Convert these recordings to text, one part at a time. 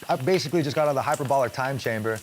I basically just got out of the hyperbolic time chamber.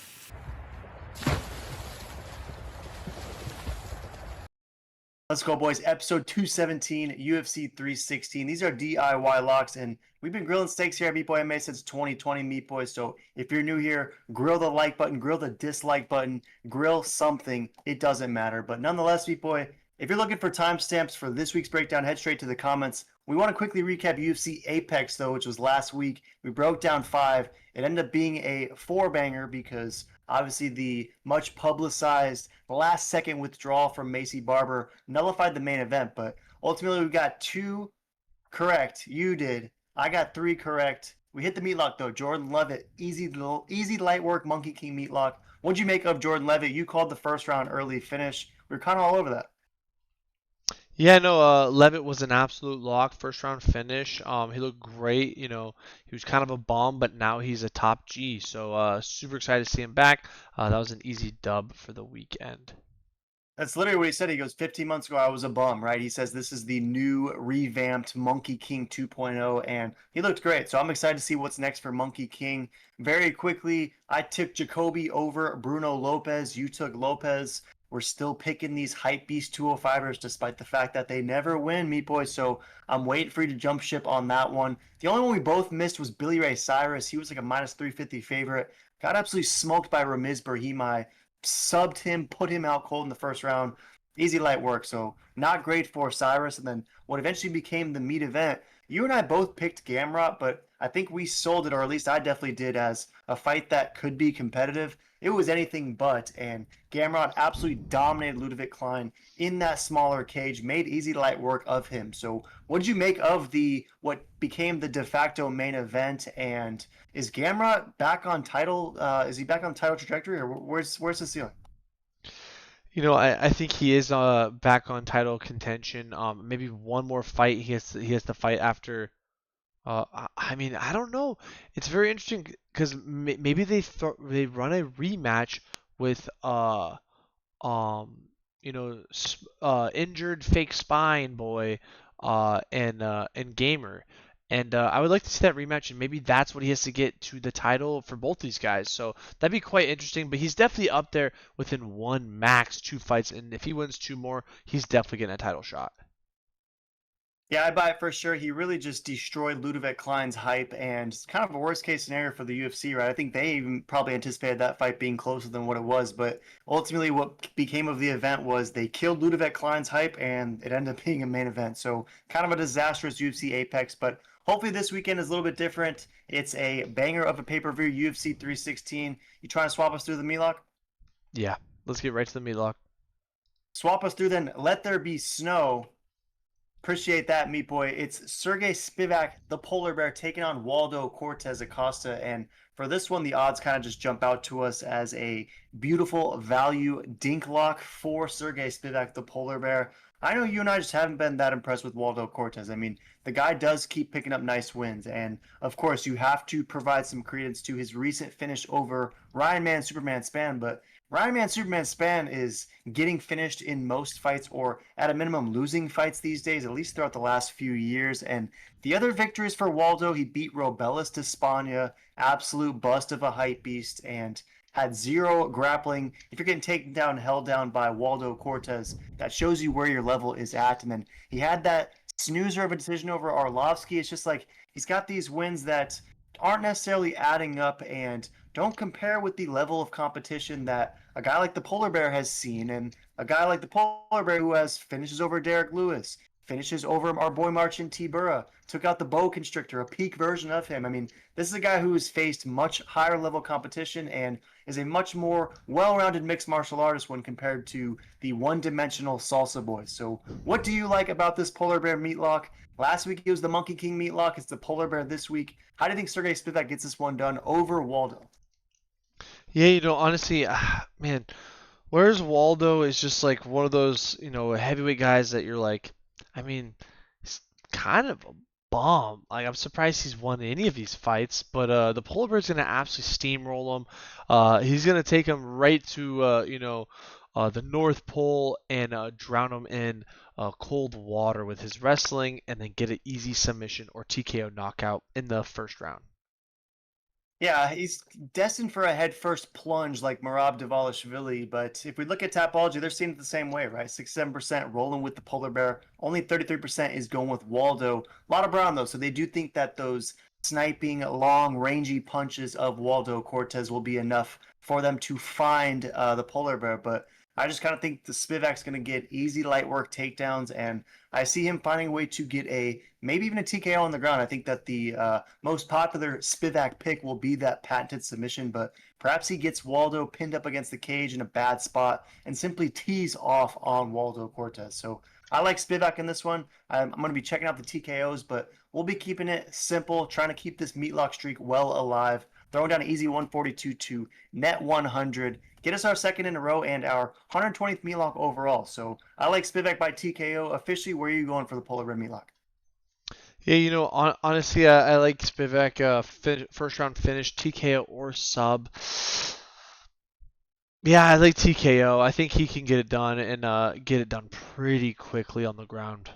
Let's go, boys. Episode 217, UFC 316. These are DIY locks, and we've been grilling steaks here at Meat Boy MMA since 2020, Meat Boy. So if you're new here, grill the like button, grill the dislike button, grill something. It doesn't matter. But nonetheless, Meat Boy, if you're looking for timestamps for this week's breakdown, head straight to the comments. We want to quickly recap UFC Apex, though, which was last week. We broke down 5. It ended up being a 4-banger because obviously the much publicized last second withdrawal from Macy Barber nullified the main event, but ultimately we got 2 correct. You did. I got 3 correct. We hit the Meatlock though. Jordan Levitt, easy light work, Monkey King Meatlock. What'd you make of Jordan Levitt? You called the first round early finish. We are kind of all over that. Yeah, no, Levitt was an absolute lock, first round finish. He looked great. He was kind of a bum, but now he's a top G. So super excited to see him back. That was an easy dub for the weekend. That's literally what he said. He goes, 15 months ago, I was a bum, right? He says this is the new revamped Monkey King 2.0, and he looked great. So I'm excited to see what's next for Monkey King. Very quickly, I took Jacoby over Bruno Lopez. You took Lopez. We're still picking these hype beast 205ers despite the fact that they never win, Meat Boy. So I'm waiting for you to jump ship on that one. The only one we both missed was Billy Ray Cyrus. He was like a minus 350 favorite. Got absolutely smoked by Ramiz Brahimaj. Subbed him, put him out cold in the first round. Easy light work. So not great for Cyrus. And then what eventually became the meat event. You and I both picked Gamrot, but I think we sold it, or at least I definitely did, as a fight that could be competitive. It was anything but, and Gamrot absolutely dominated Ludovic Klein in that smaller cage, made easy light work of him. So what did you make of the what became the de facto main event, and is Gamrot back on title? Is he back on title trajectory, or where's the ceiling? I think he is back on title contention. Maybe one more fight he has to fight after. I mean, I don't know. It's very interesting because maybe they run a rematch with injured fake spine boy and Gamer. And I would like to see that rematch, and maybe that's what he has to get to the title for both these guys. So that'd be quite interesting. But he's definitely up there within one, max 2 fights, and if he wins 2 more, he's definitely getting a title shot. Yeah, I buy it for sure. He really just destroyed Ludovic Klein's hype, and it's kind of a worst case scenario for the UFC, right? I think they even probably anticipated that fight being closer than what it was, but ultimately what became of the event was they killed Ludovic Klein's hype, and it ended up being a main event. So kind of a disastrous UFC Apex, but hopefully this weekend is a little bit different. It's a banger of a pay-per-view, UFC 316. You trying to swap us through the Meatlock? Yeah, let's get right to the Meatlock. Swap us through then. Let there be snow. Appreciate that, Meat Boy. It's Sergey Spivac, the polar bear, taking on Waldo Cortez Acosta. And for this one, the odds kind of just jump out to us as a beautiful value dink lock for Sergey Spivac, the polar bear. I know you and I just haven't been that impressed with Waldo Cortez. I mean, the guy does keep picking up nice wins. And of course, you have to provide some credence to his recent finish over Ryan Man Superman Span. But Ryan Man Superman Span is getting finished in most fights, or at a minimum losing fights these days, at least throughout the last few years. And the other victories for Waldo, he beat Robelis to Spania, absolute bust of a hype beast, and had zero grappling. If you're getting taken down, held down by Waldo Cortez, that shows you where your level is at. And then he had that snoozer of a decision over Arlovsky. It's just like he's got these wins that aren't necessarily adding up and don't compare with the level of competition that a guy like the Polar Bear has seen, and a guy like the Polar Bear who has finishes over Derek Lewis, finishes over our boy Marcin Tibura, took out the Boa Constrictor, a peak version of him. I mean, this is a guy who has faced much higher level competition and is a much more well-rounded mixed martial artist when compared to the one-dimensional salsa boys. So what do you like about this Polar Bear Meatlock? Last week it was the Monkey King Meatlock. It's the Polar Bear this week. How do you think Sergey Spivak gets this one done over Waldo? Yeah, honestly, man, whereas Waldo is just like one of those, heavyweight guys that you're like, I mean, he's kind of a bum. Like, I'm surprised he's won any of these fights, but the Polar Bear's gonna absolutely steamroll him. He's gonna take him right to, the North Pole and drown him in cold water with his wrestling, and then get an easy submission or TKO knockout in the first round. Yeah, he's destined for a head-first plunge like Merab Dvalishvili, but if we look at Tapology, they're seeing it the same way, right? 67% rolling with the polar bear, only 33% is going with Waldo. A lot of brown though, so they do think that those sniping, long, rangy punches of Waldo Cortez will be enough for them to find the polar bear. But I just kind of think the Spivak's going to get easy light work takedowns, and I see him finding a way to get a maybe even a TKO on the ground. I think that the most popular Spivac pick will be that patented submission, but perhaps he gets Waldo pinned up against the cage in a bad spot and simply tees off on Waldo Cortez. So I like Spivac in this one. I'm going to be checking out the TKOs, but we'll be keeping it simple, trying to keep this Meatlock streak well alive. Throwing down an easy 142 to net 100. Get us our second in a row and our 120th Meatlock overall. So I like Spivac by TKO. Officially, where are you going for the Polar Bear Meatlock? Yeah, honestly, I like Spivak first round finish, TKO or sub. Yeah, I like TKO. I think he can get it done and get it done pretty quickly on the ground.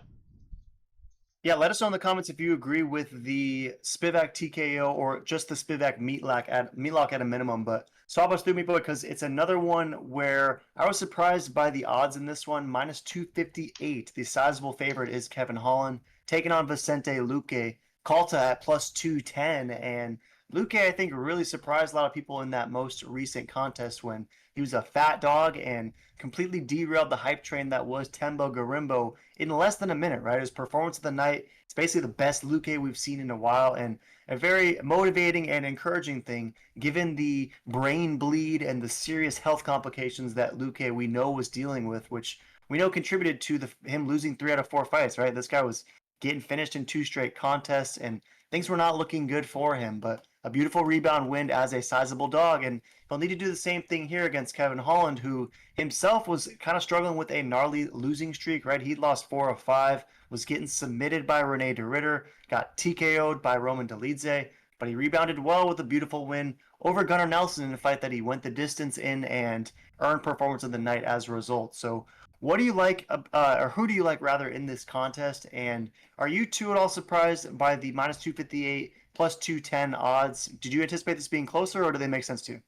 Yeah, let us know in the comments if you agree with the Spivak TKO or just the Spivak Meatlock at a minimum. But stop us through me, boy, because it's another one where I was surprised by the odds in this one. Minus 258. The sizable favorite is Kevin Holland taking on Vicente Luque. Calta at plus 210. And Luque, I think, really surprised a lot of people in that most recent contest when he was a fat dog and completely derailed the hype train that was Tembo Garimbo in less than a minute, right? His performance of the night, it's basically the best Luque we've seen in a while, and a very motivating and encouraging thing given the brain bleed and the serious health complications that Luque we know was dealing with, which we know contributed to him losing 3 out of 4 fights, right? This guy was getting finished in 2 straight contests, and things were not looking good for him, but a beautiful rebound win as a sizable dog, and he'll need to do the same thing here against Kevin Holland, who himself was kind of struggling with a gnarly losing streak, right? He'd lost 4 of 5, was getting submitted by Rene de Ritter, got TKO'd by Roman Dolidze, but he rebounded well with a beautiful win over Gunnar Nelson in a fight that he went the distance in and earned performance of the night as a result. So, what do you like, or who do you like rather in this contest? And are you two at all surprised by the minus 258 plus 210 odds? Did you anticipate this being closer, or do they make sense to you?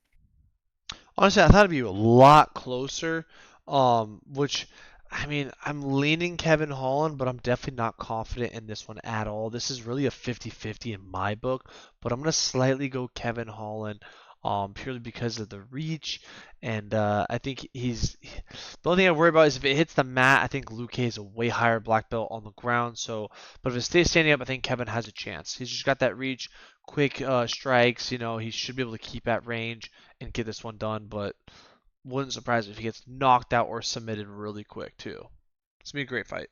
Honestly, I thought it'd be a lot closer. Which, I mean, I'm leaning Kevin Holland, but I'm definitely not confident in this one at all. This is really a 50-50 in my book, but I'm gonna slightly go Kevin Holland, purely because of the reach, and I think the only thing I worry about is if it hits the mat. I think Luque is a way higher black belt on the ground, so, but if it stays standing up, I think Kevin has a chance. He's just got that reach, quick strikes. He should be able to keep at range and get this one done, but wouldn't surprise me if he gets knocked out or submitted really quick too. It's gonna be a great fight.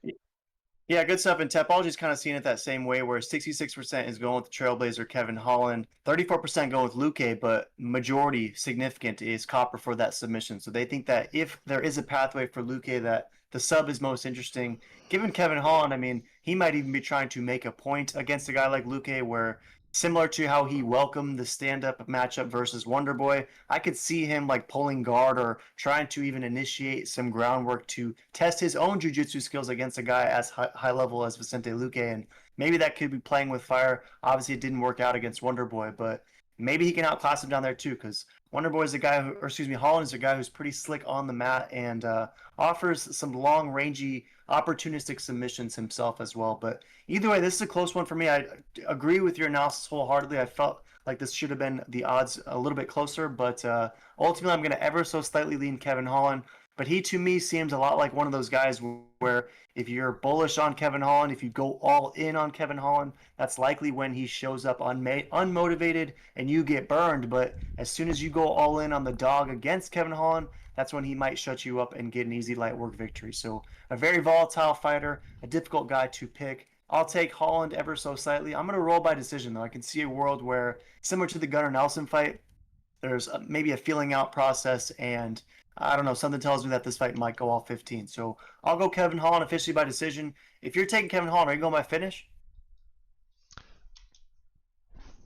Yeah, good stuff. And Tapology's kind of seeing it that same way, where 66% is going with the Trailblazer Kevin Holland, 34% going with Luque, but majority significant is Copper for that submission. So they think that if there is a pathway for Luque, that the sub is most interesting. Given Kevin Holland, I mean, he might even be trying to make a point against a guy like Luque, where similar to how he welcomed the stand-up matchup versus Wonderboy, I could see him like pulling guard or trying to even initiate some groundwork to test his own jiu-jitsu skills against a guy as high level as Vicente Luque, and maybe that could be playing with fire. Obviously, it didn't work out against Wonderboy, but maybe he can outclass him down there too, because Wonderboy is a guy who, or excuse me, Holland is a guy who's pretty slick on the mat and offers some long, rangy, opportunistic submissions himself as well. But either way, this is a close one for me. I agree with your analysis wholeheartedly. I felt like this should have been the odds a little bit closer, but ultimately, I'm going to ever so slightly lean Kevin Holland. But he, to me, seems a lot like one of those guys where if you're bullish on Kevin Holland, if you go all in on Kevin Holland, that's likely when he shows up unmotivated and you get burned. But as soon as you go all in on the dog against Kevin Holland, that's when he might shut you up and get an easy light work victory. So a very volatile fighter, a difficult guy to pick. I'll take Holland ever so slightly. I'm going to roll by decision, though. I can see a world where, similar to the Gunnar Nelson fight, there's maybe a feeling out process, and I don't know, something tells me that this fight might go all 15. So I'll go Kevin Holland officially by decision. If you're taking Kevin Holland, are you going by finish?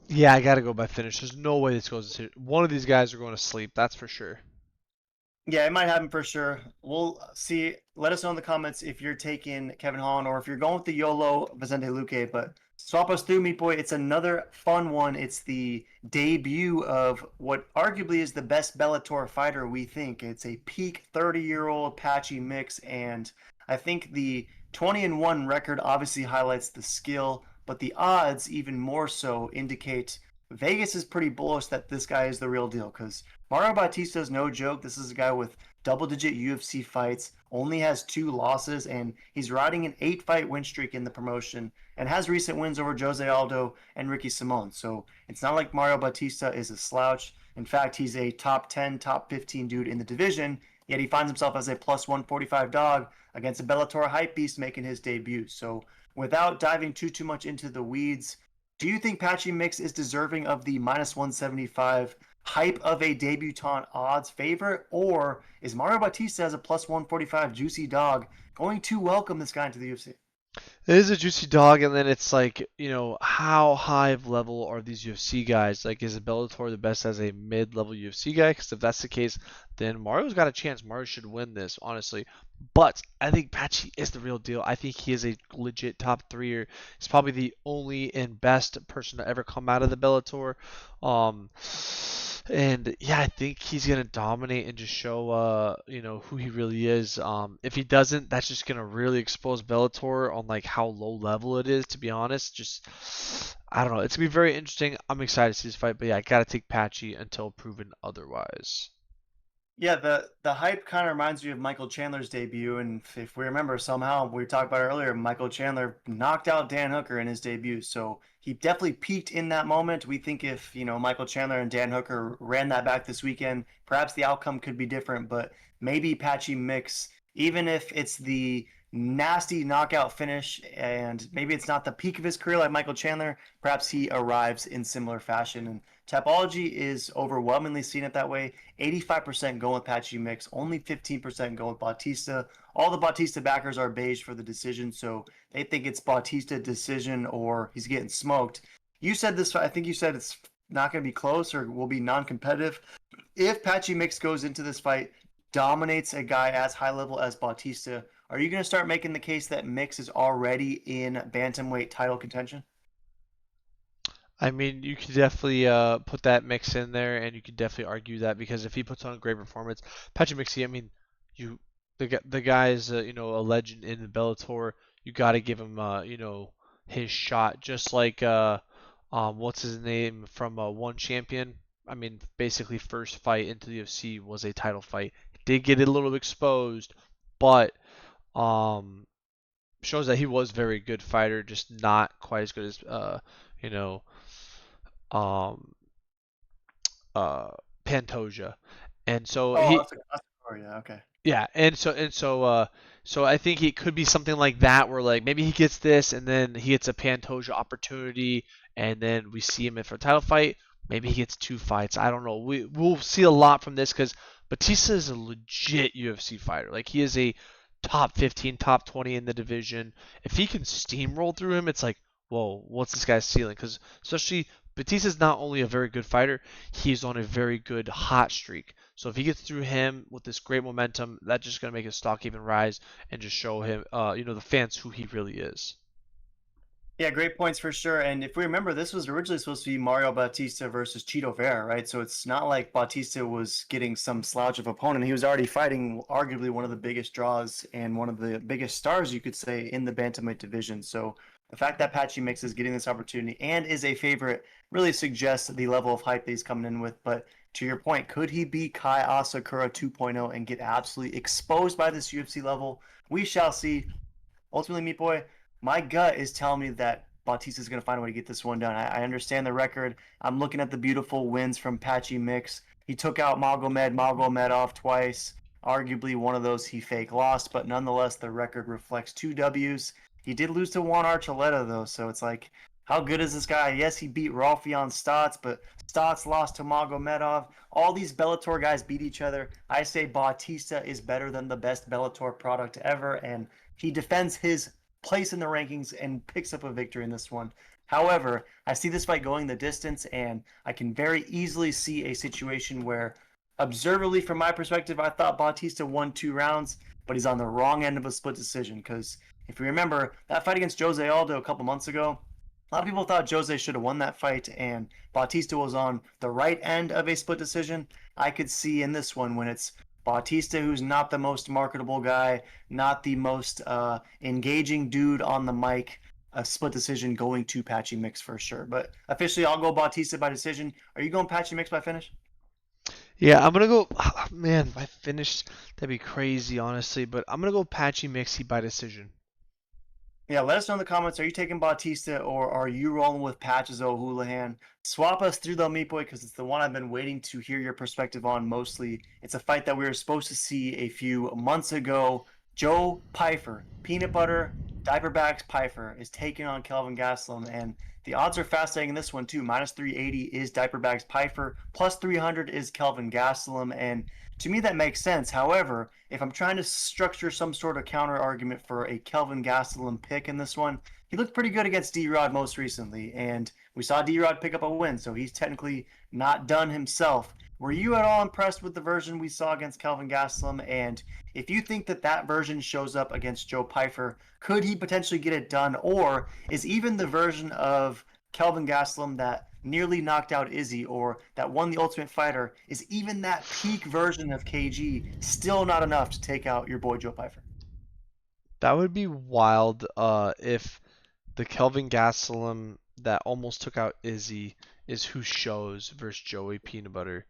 Yeah, I gotta go by finish. There's no way this goes to one of these guys are going to sleep. That's for sure. Yeah, it might happen for sure. We'll see. Let us know in the comments if you're taking Kevin Holland or if you're going with the YOLO Vicente Luque. But Swap us through, Meat Boy. It's another fun one. It's the debut of what arguably is the best Bellator fighter, we think. It's a peak 30-year-old Patchy Mix, and I think the 20-1 record obviously highlights the skill, but the odds even more so indicate Vegas is pretty bullish that this guy is the real deal because Mario Bautista is no joke. This is a guy with double-digit UFC fights, only has 2 losses, and he's riding an 8-fight win streak in the promotion and has recent wins over Jose Aldo and Ricky Simon. So it's not like Mario Bautista is a slouch. In fact, he's a top 10, top 15 dude in the division, yet he finds himself as a plus 145 dog against a Bellator hype beast making his debut. So without diving too much into the weeds, do you think Patchy Mix is deserving of the minus 175 hype of a debutant odds favorite, or is Mario Bautista as a plus 145 juicy dog going to welcome this guy into the UFC? It is a juicy dog, and then it's like, how high of level are these UFC guys? Like, is Bellator the best as a mid-level UFC guy? Because if that's the case, then Mario's got a chance. Mario should win this, honestly. But I think Patchy is the real deal. I think he is a legit top 3-er. He's probably the only and best person to ever come out of the Bellator. Um, and yeah, I think he's gonna dominate and just show, who he really is. If he doesn't, that's just gonna really expose Bellator on like how low level it is. To be honest, just I don't know. It's gonna be very interesting. I'm excited to see this fight, but yeah, I gotta take Patchy until proven otherwise. Yeah, the hype kind of reminds me of Michael Chandler's debut, and if we remember somehow we talked about it earlier, Michael Chandler knocked out Dan Hooker in his debut, so he definitely peaked in that moment. We think if Michael Chandler and Dan Hooker ran that back this weekend, perhaps the outcome could be different. But maybe Patchy Mix, even if it's the nasty knockout finish, and maybe it's not the peak of his career like Michael Chandler, perhaps he arrives in similar fashion. And Tapology is overwhelmingly seen it that way. 85% going with Patchy Mix, only 15% going with Bautista. All the Bautista backers are beige for the decision, so they think it's Bautista decision or he's getting smoked. You said this, I think you said it's not going to be close or will be non-competitive. If Patchy Mix goes into this fight, dominates a guy as high level as Bautista, are you going to start making the case that Mix is already in bantamweight title contention? I mean, you could definitely put that mix in there, and you could definitely argue that because if he puts on a great performance, Patrick Mixie, I mean, you the guy's a legend in the Bellator. You got to give him his shot, just like what's his name from One Champion. I mean, basically first fight into the UFC was a title fight. He did get a little exposed, but um shows that he was a very good fighter, just not quite as good as you know um, uh, Pantoja, and so Oh, he, that's a story. Yeah, okay. yeah, so I think it could be something like that, where like maybe he gets this, and then he gets a Pantoja opportunity, and then we see him in for a title fight. Maybe he gets 2 fights. I don't know. We'll see a lot from this because Batista is a legit UFC fighter. Like he is a top 15, top 20 in the division. If he can steamroll through him, it's like, whoa, what's this guy's ceiling? Because especially Batista's not only a very good fighter, he's on a very good hot streak. So if he gets through him with this great momentum, that's just gonna make his stock even rise and just show him, the fans who he really is. Yeah, great points for sure. And if we remember, this was originally supposed to be Mario Bautista versus Chito Vera, right? So it's not like Bautista was getting some slouch of opponent. He was already fighting arguably one of the biggest draws and one of the biggest stars, you could say, in the bantamweight division. So the fact that Patchy Mix is getting this opportunity and is a favorite really suggests the level of hype that he's coming in with. But to your point, could he beat Kai Asakura 2.0 and get absolutely exposed by this UFC level? We shall see. Ultimately, Meat Boy, my gut is telling me that Bautista is going to find a way to get this one done. I understand the record. I'm looking at the beautiful wins from Patchy Mix. He took out Magomedov twice. Arguably one of those he fake lost, but nonetheless, the record reflects 2 Ws. He did lose to Juan Archuleta, though, so it's like, how good is this guy? Yes, he beat Rolfion Stotts, but Stotts lost to Magomedov. All these Bellator guys beat each other. I say Bautista is better than the best Bellator product ever, and he defends his place in the rankings and picks up a victory in this one. However, I see this fight going the distance, and I can very easily see a situation where, observably from my perspective, I thought Bautista won 2 rounds, but he's on the wrong end of a split decision. Because if you remember, that fight against Jose Aldo a couple months ago, A lot of people thought Jose should have won that fight, and Bautista was on the right end of a split decision. I could see in this one when it's Bautista, who's not the most marketable guy, not the most engaging dude on the mic, a split decision going to Patchy Mix for sure. But officially, I'll go Bautista by decision. Are you going Patchy Mix by finish? Yeah, I'm gonna go. Man, if I finished, that'd be crazy, honestly. But I'm gonna go Patchy Mixie by decision. Yeah, let us know in the comments. Are you taking Bautista or are you rolling with Patches O'Houlihan? Swap us through the Meat Boy because it's the one I've been waiting to hear your perspective on mostly. It's a fight that we were supposed to see a few months ago. Joe Pyfer, Peanut Butter, Diaperbacks Pyfer, is taking on Kelvin Gastelum, and the odds are fascinating in this one too. Minus 380 is Diaperbacks Pyfer, plus 300 is Kelvin Gastelum, and to me that makes sense. However, if I'm trying to structure some sort of counter argument for a Kelvin Gastelum pick in this one, he looked pretty good against D-Rod most recently, and we saw D-Rod pick up a win, so he's technically not done himself. Were you at all impressed with the version we saw against Kelvin Gastelum? And if you think that that version shows up against Joe Pyfer, could he potentially get it done? Or is even the version of Kelvin Gastelum that nearly knocked out Izzy or that won the Ultimate Fighter, is even that peak version of KG still not enough to take out your boy Joe Pyfer? That would be wild. If the Kelvin Gastelum that almost took out Izzy is who shows versus Joey Peanut Butter,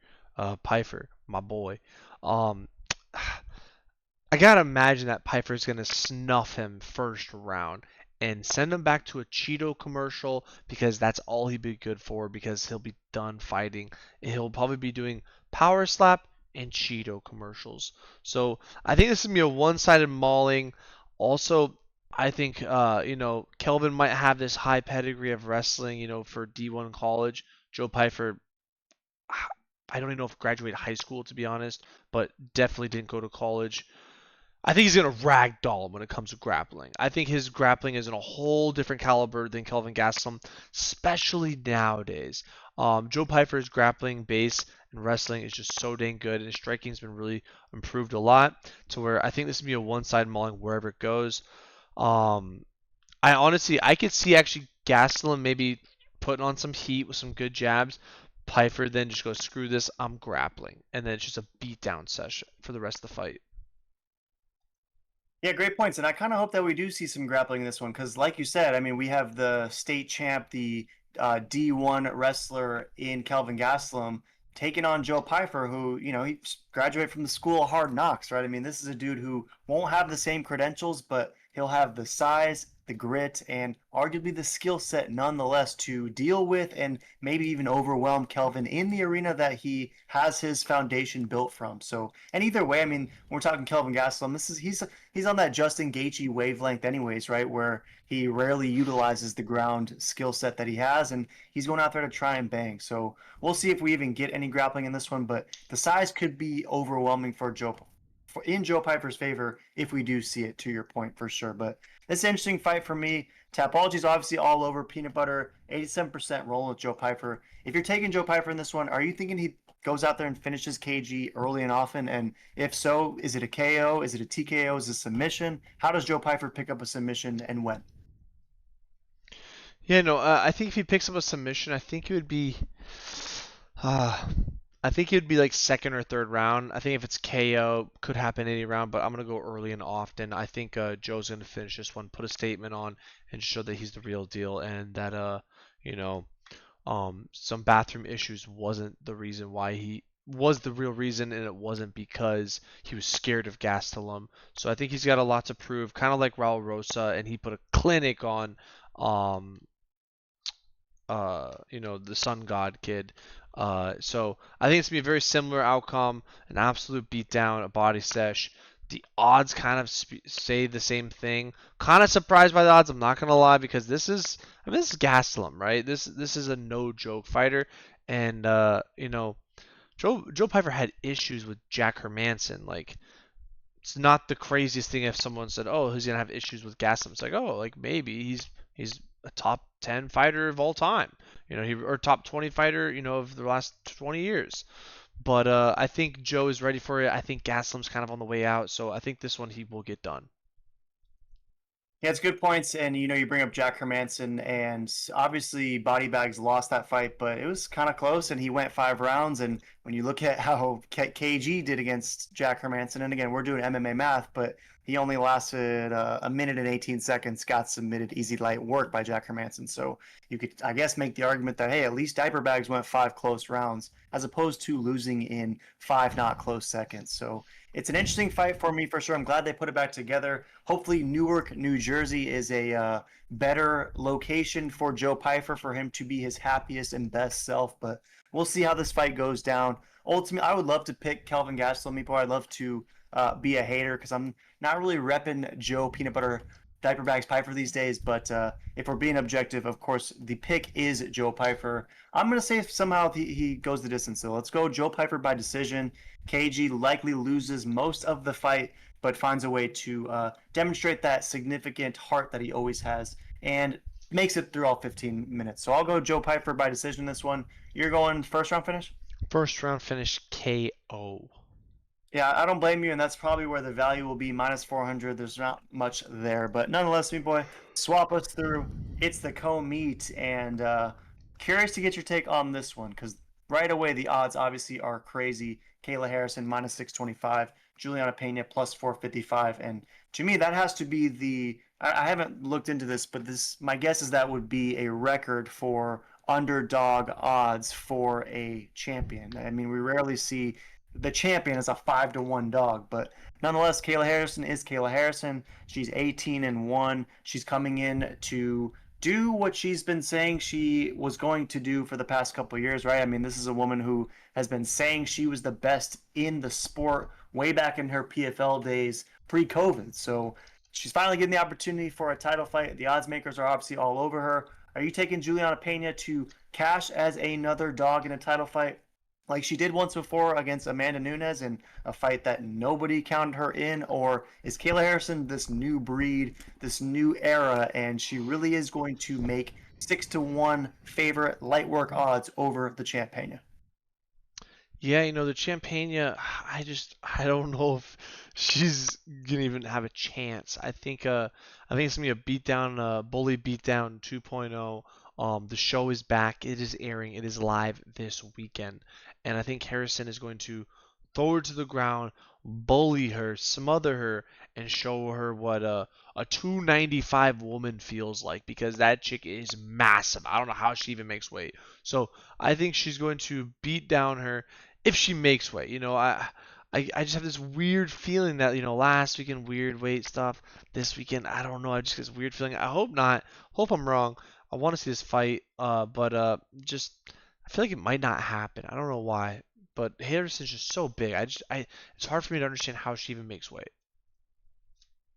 Pyfer, my boy. Um, I gotta imagine that Piper's gonna snuff him first round and send him back to a Cheeto commercial because that's all he'd be good for because he'll be done fighting. He'll probably be doing Power Slap and Cheeto commercials. So I think this is gonna be a one-sided mauling. Also, I think Kelvin might have this high pedigree of wrestling, for D1 college. Joe Pyfer, I don't even know if graduated high school to be honest, but definitely didn't go to college. I think he's going to ragdoll him when it comes to grappling. I think his grappling is in a whole different caliber than Kelvin Gastelum, especially nowadays. Joe Pyfer's grappling, base, and wrestling is just so dang good, and his striking's been really improved a lot to where I think this will be a one-side mauling wherever it goes. Um, I could see actually Gastelum maybe putting on some heat with some good jabs. Pyfer then just goes, screw this, I'm grappling. And then it's just a beatdown session for the rest of the fight. Yeah, great points. And I kind of hope that we do see some grappling in this one because, like you said, I mean, we have the state champ, the D1 wrestler in Kelvin Gastelum taking on Joe Pyfer, who, he graduated from the school of hard knocks, right? I mean, this is a dude who won't have the same credentials, but he'll have the size, the grit, and arguably the skill set nonetheless to deal with and maybe even overwhelm Kelvin in the arena that he has his foundation built from. So, and either way, I mean, when we're talking Kelvin Gastelum, he's on that Justin Gaethje wavelength anyways, right? Where he rarely utilizes the ground skill set that he has, and he's going out there to try and bang. So we'll see if we even get any grappling in this one, but the size could be overwhelming for in Joe Pyfer's favor if we do see it, to your point, for sure. But it's an interesting fight for me. Tapology's obviously all over Peanut Butter, 87% rolling with Joe Pyfer. If you're taking Joe Pyfer in this one, are you thinking he goes out there and finishes KG early and often? And if so, is it a KO? Is it a TKO? Is it a submission? How does Joe Pyfer pick up a submission and when? Yeah, no, I think if he picks up a submission, uh, I think it would be like second or third round. I think if it's KO, could happen any round, but I'm gonna go early and often. I think Joe's gonna finish this one, put a statement on, and show that he's the real deal, and that you know, some bathroom issues wasn't the reason why he was the real reason, and it wasn't because he was scared of Gastelum. So I think he's got a lot to prove, kind of like Raul Rosa, and he put a clinic on um the Sun God kid. So I think it's gonna be a very similar outcome, an absolute beatdown, a body sesh. The odds kind of say the same thing. Kind of surprised by the odds, I'm not gonna lie, because this is Gastelum, right? This is a no joke fighter, and Joe Piper had issues with Jack Hermanson. Like, it's not the craziest thing if someone said, "Oh, he's gonna have issues with Gastelum." It's like, oh, like maybe he's a top 10 fighter of all time, or top 20 fighter, of the last 20 years. But I think Joe is ready for it. I think Gaslam's kind of on the way out, so I think this one he will get done. He has good points, and you bring up Jack Hermanson, and obviously Body Bags lost that fight, but it was kind of close, and he went 5 rounds. And when you look at how KG did against Jack Hermanson, and again, we're doing MMA math, but he only lasted a minute and 18 seconds, got submitted, easy light work by Jack Hermanson. So you could, I guess, make the argument that, hey, at least Diaper Bags went 5 close rounds, as opposed to losing in 5 not close seconds. So it's an interesting fight for me for sure. I'm glad they put it back together. Hopefully, Newark, New Jersey is a better location for Joe Pyfer for him to be his happiest and best self. But we'll see how this fight goes down. Ultimately, I would love to pick Kelvin Gastelum. Meatball. I'd love to be a hater because I'm not really repping Joe Peanut Butter Diaper Bags Pyfer these days. But if we're being objective, of course, the pick is Joe Pyfer. I'm going to say somehow he goes the distance. So let's go Joe Pyfer by decision. KG likely loses most of the fight, but finds a way to demonstrate that significant heart that he always has and makes it through all 15 minutes. So I'll go Joe Pyfer by decision this one. You're going first round finish? First round finish KO. Yeah, I don't blame you, and that's probably where the value will be, -400. There's not much there, but nonetheless, me boy, swap us through. It's the co-meet, and curious to get your take on this one, because right away the odds obviously are crazy. Kayla Harrison -625, Juliana Pena +455, and to me that has to be the. I haven't looked into this, but my guess is that would be a record for underdog odds for a champion. I mean, we rarely see the champion is a 5-1 dog, but nonetheless, Kayla Harrison is Kayla Harrison. She's 18-1. She's coming in to do what she's been saying she was going to do for the past couple of years, right? I mean, this is a woman who has been saying she was the best in the sport way back in her PFL days pre-COVID. So she's finally getting the opportunity for a title fight. The odds makers are obviously all over her. Are you taking Juliana Pena to cash as another dog in a title fight, like she did once before against Amanda Nunes in a fight that nobody counted her in? Or is Kayla Harrison this new breed, this new era, and she really is going to make 6-1 favorite light work odds over the champ Pena? Yeah, the Champagne, I don't know if she's gonna even have a chance. I think it's gonna be a beatdown, bully beatdown 2.0. The show is back. It is airing. It is live this weekend, and I think Harrison is going to throw her to the ground, bully her, smother her, and show her what a 295 woman feels like, because that chick is massive. I don't know how she even makes weight. So I think she's going to beat down her if she makes weight. I just have this weird feeling that, last weekend weird weight stuff, this weekend I don't know. I just get this weird feeling. I hope not. Hope I'm wrong. I want to see this fight, but just I feel like it might not happen. I don't know why, but Harrison's just so big. It's hard for me to understand how she even makes weight.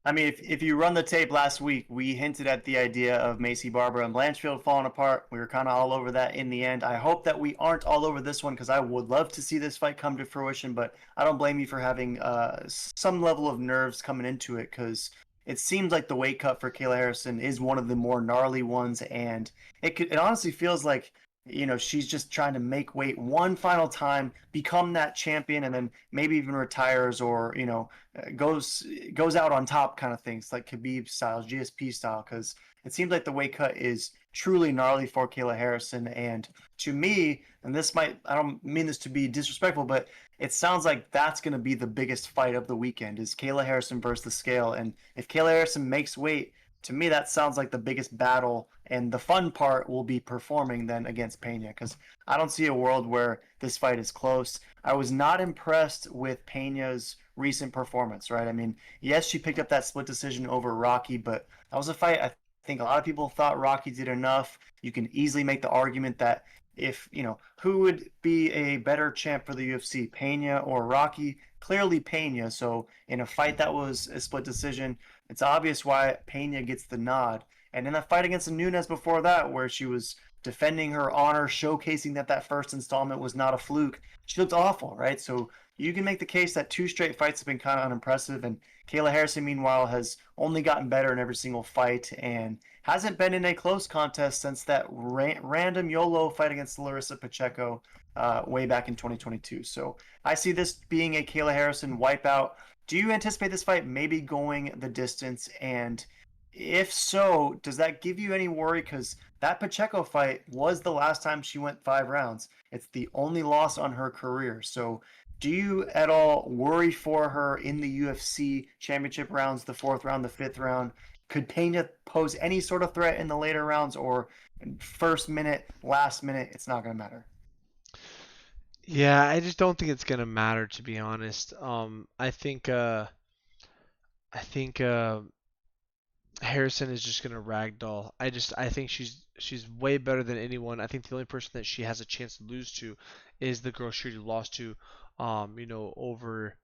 I mean, if you run the tape last week, we hinted at the idea of Macy Barber and Blanchfield falling apart. We were kind of all over that in the end. I hope that we aren't all over this one, because I would love to see this fight come to fruition, but I don't blame you for having some level of nerves coming into it, because it seems like the weight cut for Kayla Harrison is one of the more gnarly ones, and it honestly feels like she's just trying to make weight one final time, become that champion, and then maybe even retires, or goes out on top, kind of things like Khabib style, GSP style, because it seems like the weight cut is truly gnarly for Kayla Harrison. And to me, and I don't mean this to be disrespectful, but it sounds like that's going to be the biggest fight of the weekend, is Kayla Harrison versus the scale. And if Kayla Harrison makes weight, to me, that sounds like the biggest battle, and the fun part will be performing then against Pena, because I don't see a world where this fight is close. I was not impressed with Pena's recent performance, right? I mean, yes, she picked up that split decision over Rocky, but that was a fight I think a lot of people thought Rocky did enough. You can easily make the argument that if, who would be a better champ for the UFC, Pena or Rocky? Clearly Pena. So in a fight that was a split decision, it's obvious why Pena gets the nod. And in that fight against Nunes before that, where she was defending her honor, showcasing that first installment was not a fluke, she looked awful, right? So you can make the case that 2 straight fights have been kind of unimpressive, and Kayla Harrison, meanwhile, has only gotten better in every single fight and hasn't been in a close contest since that random YOLO fight against Larissa Pacheco way back in 2022. So I see this being a Kayla Harrison wipeout. Do you anticipate this fight maybe going the distance? And If so, does that give you any worry? Because that Pacheco fight was the last time she went 5 rounds. It's the only loss on her career. So, do you at all worry for her in the UFC championship rounds, the fourth round, the fifth round? Could Pena pose any sort of threat in the later rounds, or first minute, last minute? It's not going to matter. Yeah, I just don't think it's gonna matter, to be honest. I think Harrison is just gonna ragdoll. I think she's way better than anyone. I think the only person that she has a chance to lose to is the girl she lost to, over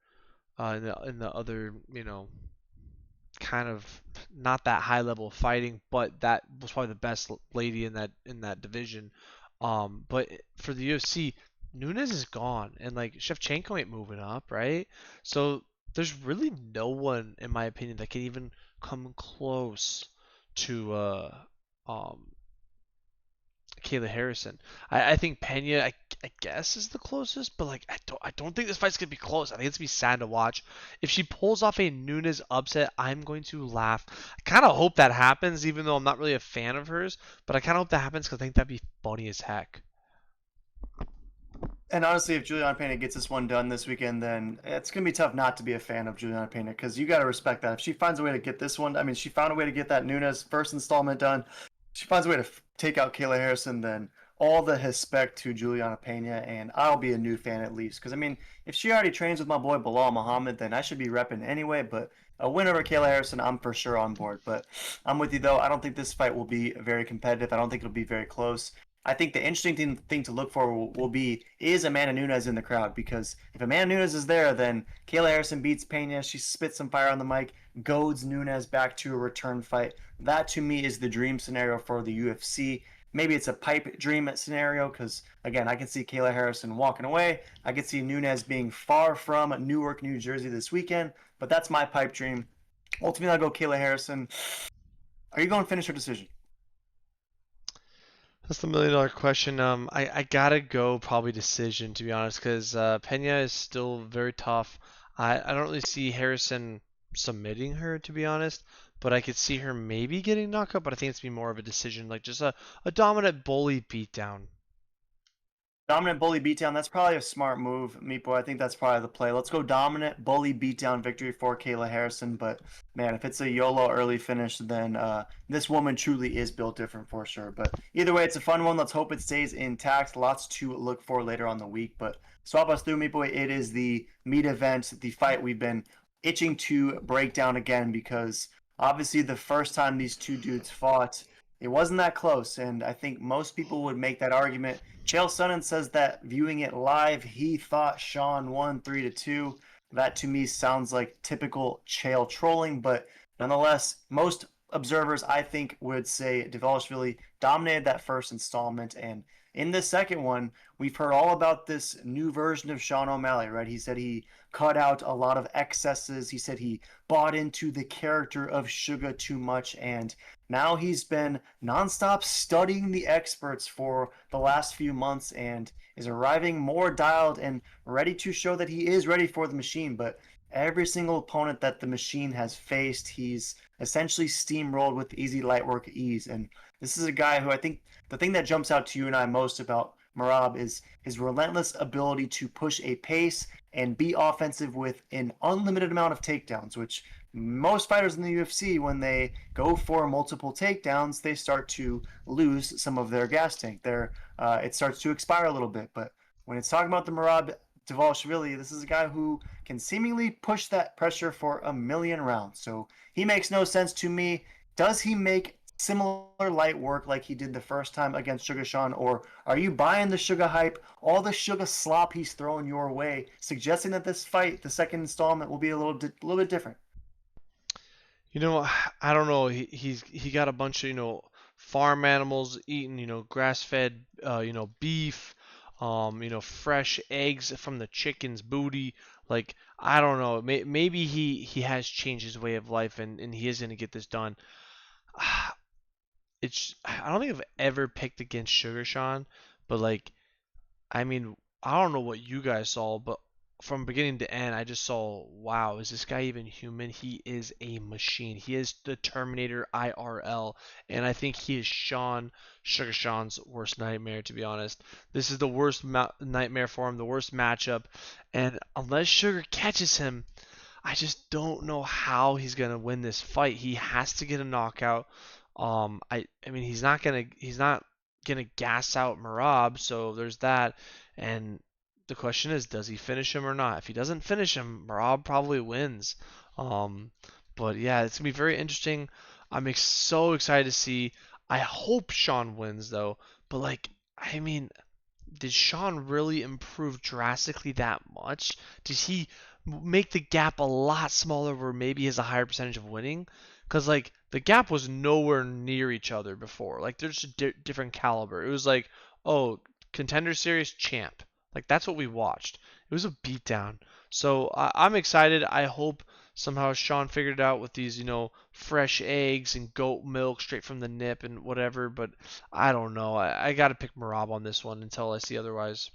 in the other, kind of not that high level fighting, but that was probably the best lady in that division. But for the UFC, Nunes is gone, and like Shevchenko ain't moving up, right? So there's really no one, in my opinion, that can even come close to um Kayla Harrison. I think Pena, I guess, is the closest, but like I don't think this fight's gonna be close. I think it's gonna be sad to watch. If she pulls off a Nunes upset, I'm going to laugh. I kind of hope that happens, even though I'm not really a fan of hers. But I kind of hope that happens because I think that'd be funny as heck. And honestly, if Juliana Pena gets this one done this weekend, then it's going to be tough not to be a fan of Juliana Pena because you got to respect that. If she finds a way to get this one, I mean, she found a way to get that Nunes first installment done. She finds a way to take out Kayla Harrison, then all the respect to Juliana Pena, and I'll be a new fan at least. Because, I mean, if she already trains with my boy Bilal Muhammad, then I should be repping anyway. But a win over Kayla Harrison, I'm for sure on board. But I'm with you, though. I don't think this fight will be very competitive. I don't think it'll be very close. I think the interesting thing to look for will be is Amanda Nunes in the crowd because if Amanda Nunes is there, then Kayla Harrison beats Pena. She spits some fire on the mic, goads Nunes back to a return fight. That to me is the dream scenario for the UFC. Maybe it's a pipe dream scenario because again, I can see Kayla Harrison walking away. I can see Nunes being far from Newark, New Jersey this weekend, but that's my pipe dream. Ultimately, I'll go Kayla Harrison. Are you going to finish your decision? That's the million-dollar question. I gotta go probably decision, to be honest, because Pena is still very tough. I don't really see Harrison submitting her, to be honest, but I could see her maybe getting knocked out. But I think it's be more of a decision, like just a dominant bully beatdown. Dominant bully beatdown. That's probably a smart move, Meat Boy. I think that's probably the play. Let's go dominant bully beatdown victory for Kayla Harrison. But man, if it's a YOLO early finish, then this woman truly is built different for sure. But either way, it's a fun one. Let's hope it stays intact. Lots to look for later on the week. But swap us through, Meat Boy. It is the meat event, the fight we've been itching to break down again because obviously the first time these two dudes fought, it wasn't that close. And I think most people would make that argument. Chael Sonnen says that viewing it live, he thought Sean won 3-2. That to me sounds like typical Chael trolling, but nonetheless, most observers I think would say Dvalishvili dominated that first installment, and in the second one, we've heard all about this new version of Sean O'Malley, right? He said he cut out a lot of excesses. He said he bought into the character of Suga too much, and now he's been nonstop studying the experts for the last few months and is arriving more dialed and ready to show that he is ready for the machine. But every single opponent that the machine has faced, he's essentially steamrolled with easy light work ease. And this is a guy who I think the thing that jumps out to you and I most about Marab is his relentless ability to push a pace and be offensive with an unlimited amount of takedowns, which most fighters in the UFC, when they go for multiple takedowns, they start to lose some of their gas tank. It starts to expire a little bit. But when it's talking about the Merab Dvalishvili, this is a guy who can seemingly push that pressure for a million rounds. So he makes no sense to me. Does he make similar light work like he did the first time against Sugar Sean, or are you buying the Sugar hype, all the Sugar slop he's throwing your way, suggesting that this fight, the second installment, will be a little bit different? I don't know. He got a bunch of farm animals eating grass-fed beef, fresh eggs from the chicken's booty. Like I don't know. Maybe he has changed his way of life and he is gonna get this done. I don't think I've ever picked against Sugar Sean, but like I mean I don't know what you guys saw, but from beginning to end, I just saw, wow, is this guy even human? He is a machine. He is the Terminator IRL, and I think he is Sugar Sean's worst nightmare, to be honest. This is the worst nightmare for him, the worst matchup, and unless Sugar catches him, I just don't know how he's gonna win this fight. He has to get a knockout. I mean he's not gonna gas out Marab, so there's that. And the question is, does he finish him or not? If he doesn't finish him, Marab probably wins. Um, but yeah, it's gonna be very interesting. So excited to see. I hope Sean wins though. But like, I mean, did Sean really improve drastically that much? Did he make the gap a lot smaller where maybe he has a higher percentage of winning? Because, like, the gap was nowhere near each other before. Like, they're just a different caliber. It was like, oh, Contender Series champ. Like, that's what we watched. It was a beatdown. So I'm excited. I hope somehow Sean figured it out with these, fresh eggs and goat milk straight from the nip and whatever. But I don't know. I got to pick Marab on this one until I see otherwise.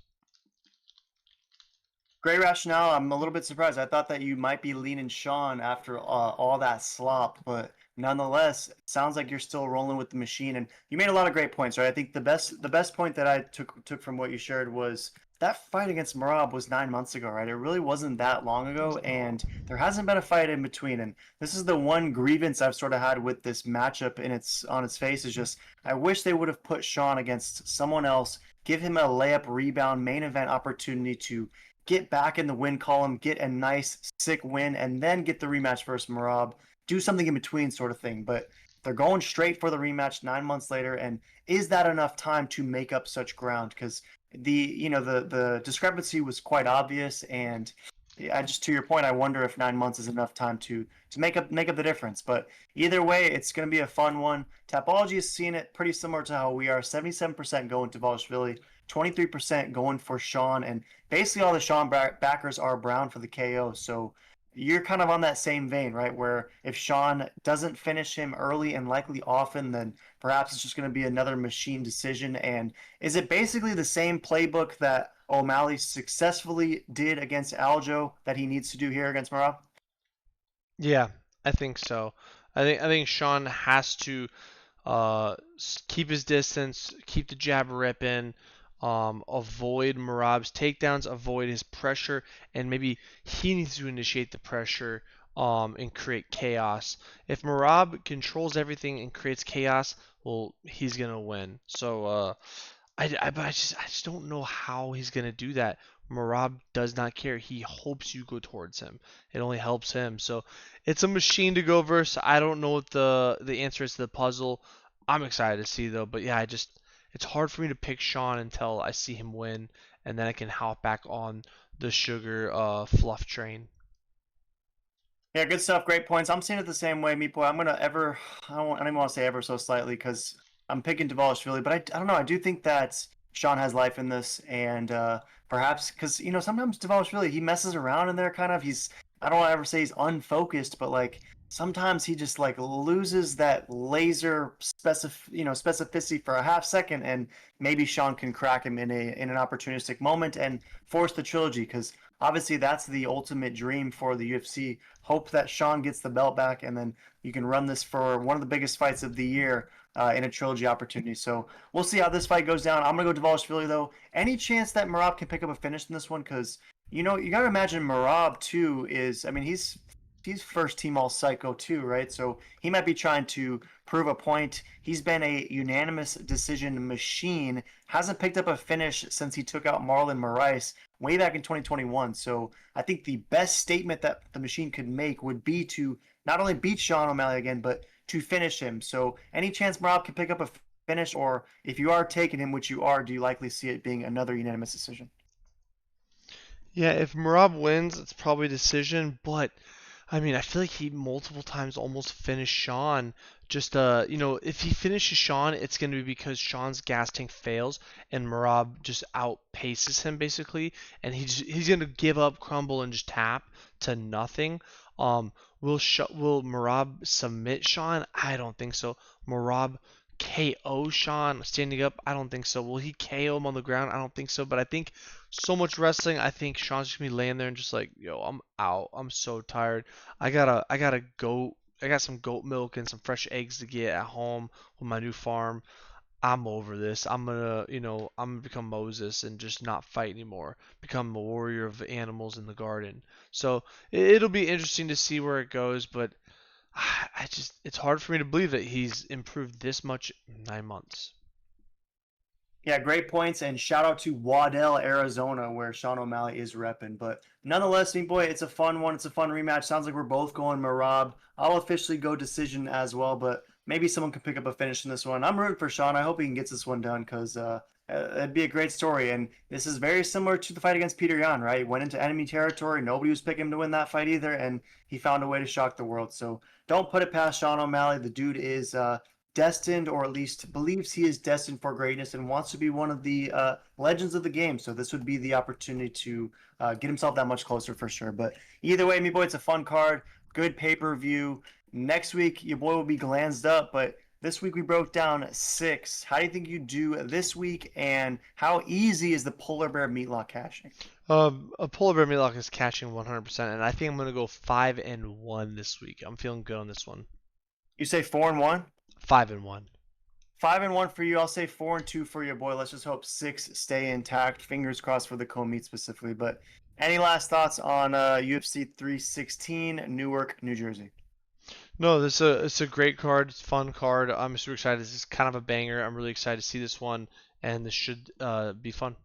Great rationale. I'm a little bit surprised. I thought that you might be leaning Sean after all that slop, but nonetheless, it sounds like you're still rolling with the machine. And you made a lot of great points, right? I think the best point that I took from what you shared was that fight against Marab was 9 months ago, right? It really wasn't that long ago, and there hasn't been a fight in between. And this is the one grievance I've sort of had with this matchup, and it's on its face is just I wish they would have put Sean against someone else, give him a layup rebound main event opportunity to get back in the win column, get a nice, sick win, and then get the rematch versus Marab. Do something in between, sort of thing. But they're going straight for the rematch 9 months later, and is that enough time to make up such ground? Because the discrepancy was quite obvious, and I just to your point, I wonder if 9 months is enough time to make up the difference. But either way, it's going to be a fun one. Tapology is seeing it pretty similar to how we are. 77% going to Dvalishvili, 23% going for Sean, and basically all the Sean backers are Brown for the KO. So you're kind of on that same vein, right? Where if Sean doesn't finish him early and likely often, then perhaps it's just going to be another machine decision. And is it basically the same playbook that O'Malley successfully did against Aljo that he needs to do here against Marab? Yeah, I think so. I think Sean has to keep his distance, keep the jab ripping, avoid Marab's takedowns, avoid his pressure, and maybe he needs to initiate the pressure and create chaos. If Marab controls everything and creates chaos, well, he's gonna win. So but I just don't know how he's gonna do that. Marab does not care. He hopes you go towards him. It only helps him. So it's a machine to go versus. I don't know what the answer is to the puzzle. I'm excited to see though. But yeah, it's hard for me to pick Sean until I see him win, and then I can hop back on the sugar fluff train. Yeah, good stuff. Great points. I'm seeing it the same way, Meat Boy. I'm gonna I don't even want to say ever so slightly because I'm picking Dvalishvili, but I don't know. I do think that Sean has life in this, and perhaps because sometimes Dvalishvili he messes around in there, kind of. I don't want to ever say he's unfocused, but like sometimes he just like loses that laser specificity for a half second, and maybe Sean can crack him in an opportunistic moment and force the trilogy because obviously that's the ultimate dream for the UFC. Hope that Sean gets the belt back, and then you can run this for one of the biggest fights of the year in a trilogy opportunity. So we'll see how this fight goes down. I'm gonna go Dvalishvili though. Any chance that Marab can pick up a finish in this one? Because you gotta imagine Marab too is. I mean, he's first team all psycho too, right? So he might be trying to prove a point. He's been a unanimous decision machine. Hasn't picked up a finish since he took out Marlon Moraes way back in 2021. So I think the best statement that the machine could make would be to not only beat Sean O'Malley again, but to finish him. So any chance Marab can pick up a finish, or if you are taking him, which you are, do you likely see it being another unanimous decision? Yeah, if Marab wins, it's probably a decision, but I mean, I feel like he multiple times almost finished Sean. Just if he finishes Sean, it's going to be because Sean's gas tank fails and Marab just outpaces him basically, and he's going to give up, crumble, and just tap to nothing. Will Marab submit Sean? I don't think so. Marab KO Sean standing up? I don't think so. Will he KO him on the ground? I don't think so. But I think so much wrestling. I think Sean's just gonna be laying there and just like, yo, I'm out. I'm so tired. I gotta go. I got some goat milk and some fresh eggs to get at home with my new farm. I'm over this. I'm gonna become Moses and just not fight anymore. Become a warrior of animals in the garden. So it'll be interesting to see where it goes, but it's hard for me to believe that he's improved this much in 9 months. Yeah, great points, and shout out to Waddell, Arizona, where Sean O'Malley is repping. But nonetheless, Meat Boy, it's a fun one. It's a fun rematch. Sounds like we're both going Marab. I'll officially go decision as well, but maybe someone can pick up a finish in this one. I'm rooting for Sean. I hope he can get this one done because it'd be a great story. And this is very similar to the fight against Peter Yan, right? He went into enemy territory. Nobody was picking him to win that fight either, and he found a way to shock the world. So don't put it past Sean O'Malley. The dude is destined, or at least believes he is destined for greatness and wants to be one of the legends of the game. So this would be the opportunity to get himself that much closer for sure. But either way, me boy, it's a fun card, good pay-per-view. Next week, your boy will be glanced up, but this week we broke down 6. How do you think you do this week, and how easy is the polar bear meatlock cashing? A polar bear Meatlock is catching 100%, and I think I'm gonna go 5-1 this week. I'm feeling good on this one. You say 4-1? 5-1. 5-1 for you. I'll say 4-2 for your boy. Let's just hope 6 stay intact. Fingers crossed for the co-meet specifically. But any last thoughts on UFC 316, Newark, New Jersey? No, it's a great card. It's a fun card. I'm super excited. This is kind of a banger. I'm really excited to see this one, and this should be fun.